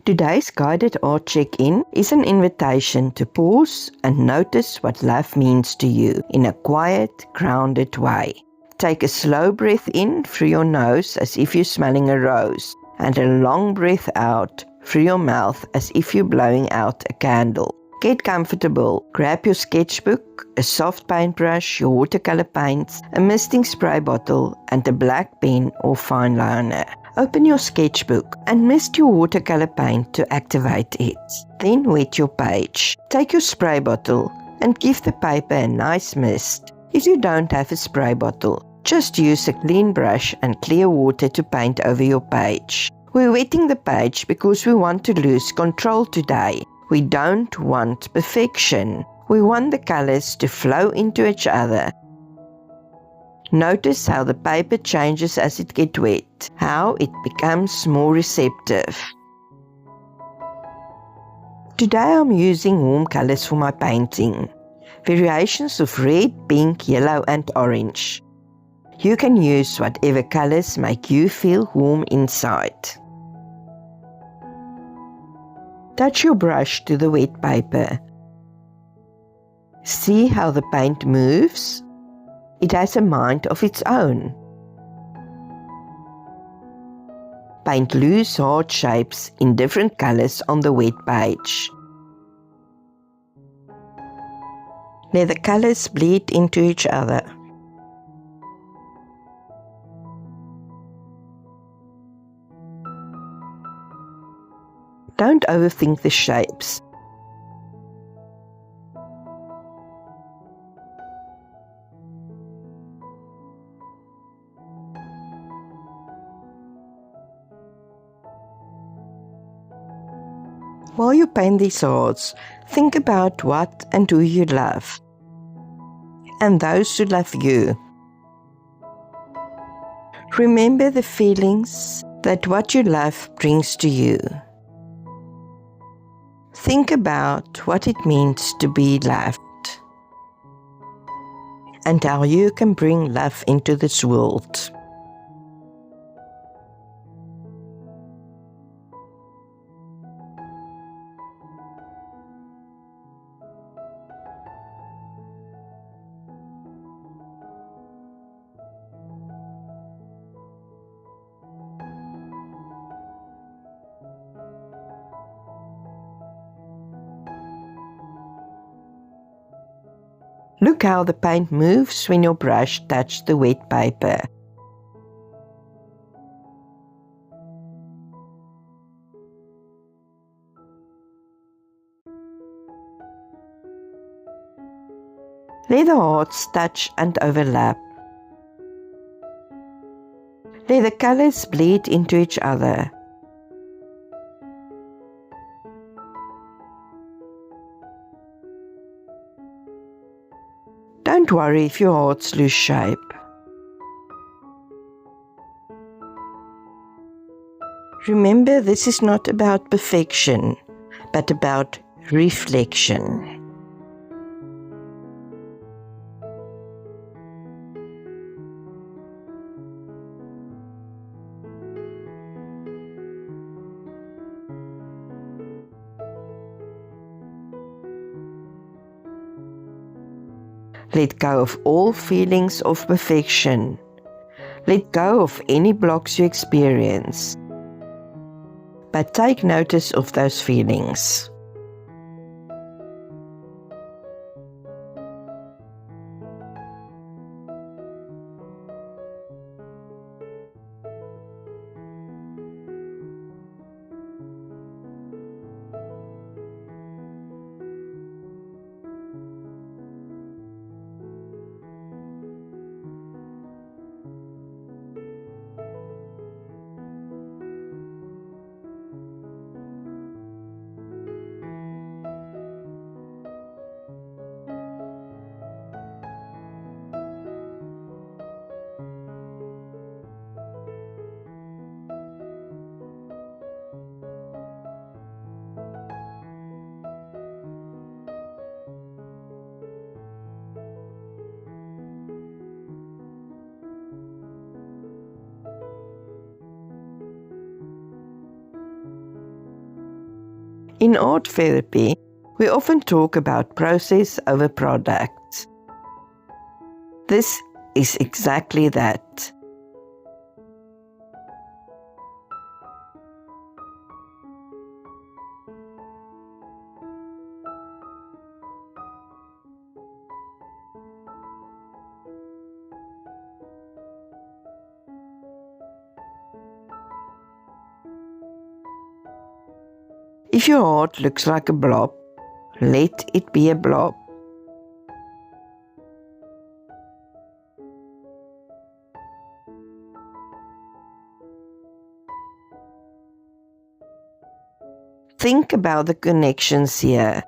Today's guided art check-in is an invitation to pause and notice what love means to you in a quiet, grounded way. Take a slow breath in through your nose as if you're smelling a rose, and a long breath out through your mouth as if you're blowing out a candle. Get comfortable. Grab your sketchbook, a soft paintbrush, your watercolor paints, a misting spray bottle, and a black pen or fineliner. Open your sketchbook and mist your watercolor paint to activate it. Then wet your page. Take your spray bottle and give the paper a nice mist. If you don't have a spray bottle, just use a clean brush and clear water to paint over your page. We're wetting the page because we want to lose control today. We don't want perfection. We want the colors to flow into each other. Notice how the paper changes as it gets wet, how it becomes more receptive. Today I'm using warm colors for my painting. Variations of red, pink, yellow and orange. You can use whatever colors make you feel warm inside. Touch your brush to the wet paper. See how the paint moves? It has a mind of its own. Paint loose hard shapes in different colors on the wet page. Let the colors bleed into each other. Don't overthink the shapes. While you paint these hearts, think about what and who you love, and those who love you. Remember the feelings that what you love brings to you. Think about what it means to be loved and how you can bring love into this world. Look how the paint moves when your brush touches the wet paper. Let the hearts touch and overlap. Let the colors bleed into each other. Don't worry if your hearts lose shape. Remember, this is not about perfection, but about reflection. Let go of all feelings of perfection. Let go of any blocks you experience. But take notice of those feelings. In art therapy, we often talk about process over product. This is exactly that. If your art looks like a blob, let it be a blob. Think about the connections here.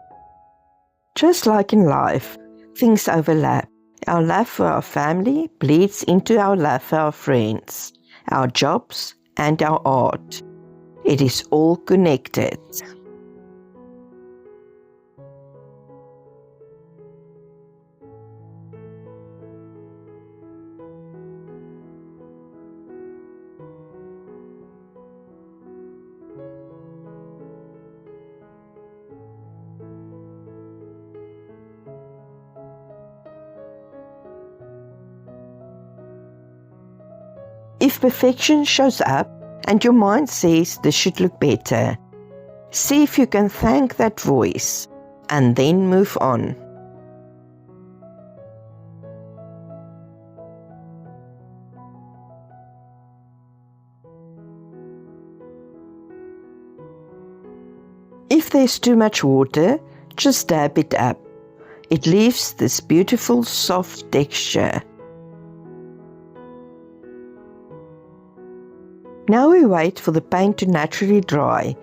Just like in life, things overlap. Our love for our family bleeds into our love for our friends, our jobs, and our art. It is all connected. If perfection shows up and your mind says this should look better, see if you can thank that voice and then move on. If there's too much water, just dab it up. It leaves this beautiful soft texture. Now we wait for the paint to naturally dry,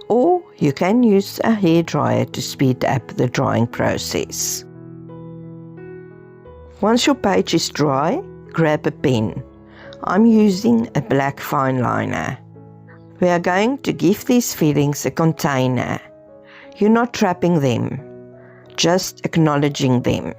or you can use a hairdryer to speed up the drying process. Once your page is dry, grab a pen. I'm using a black fineliner. We are going to give these feelings a container. You're not trapping them, just acknowledging them.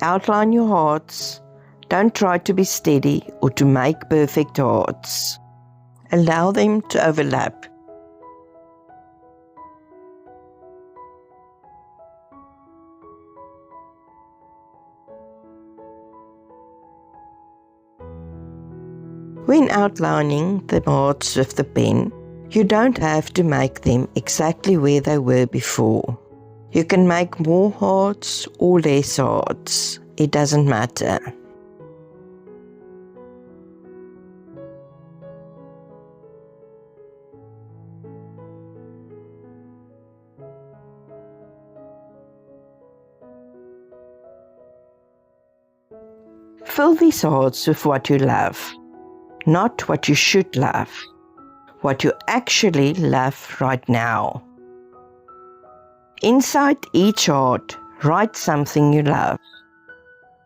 Outline your hearts. Don't try to be steady or to make perfect hearts. Allow them to overlap. When outlining the hearts with the pen, you don't have to make them exactly where they were before. You can make more hearts or less hearts. It doesn't matter. Fill these hearts with what you love, not what you should love, what you actually love right now. Inside each heart, write something you love.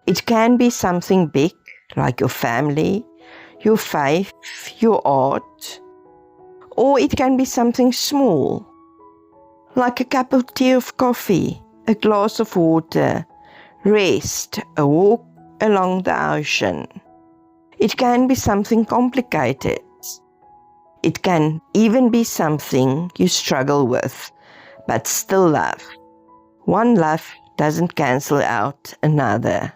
It can be something big, like your family, your faith, your art, or it can be something small, like a cup of tea of coffee, a glass of water, rest, a walk along the ocean. It can be something complicated. It can even be something you struggle with, but still love. One love doesn't cancel out another.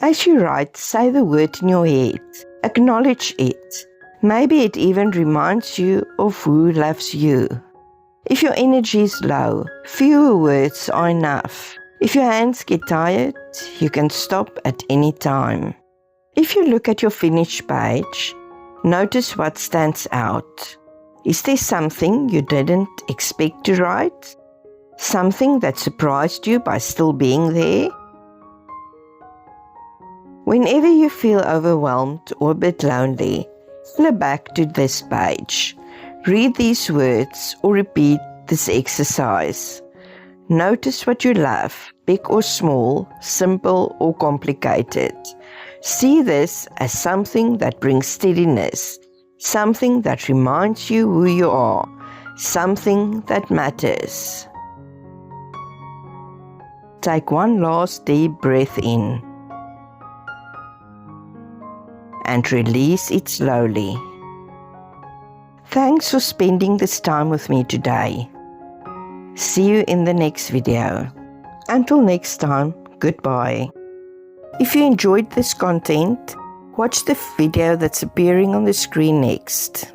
As you write, say the word in your head. Acknowledge it. Maybe it even reminds you of who loves you. If your energy is low, fewer words are enough. If your hands get tired, you can stop at any time. If you look at your finished page, notice what stands out. Is there something you didn't expect to write? Something that surprised you by still being there? Whenever you feel overwhelmed or a bit lonely, flip back to this page. Read these words or repeat this exercise. Notice what you love, big or small, simple or complicated. See this as something that brings steadiness, something that reminds you who you are, something that matters. Take one last deep breath in. and release it slowly. Thanks for spending this time with me today. See you in the next video. Until next time, goodbye. If you enjoyed this content, watch the video that's appearing on the screen next.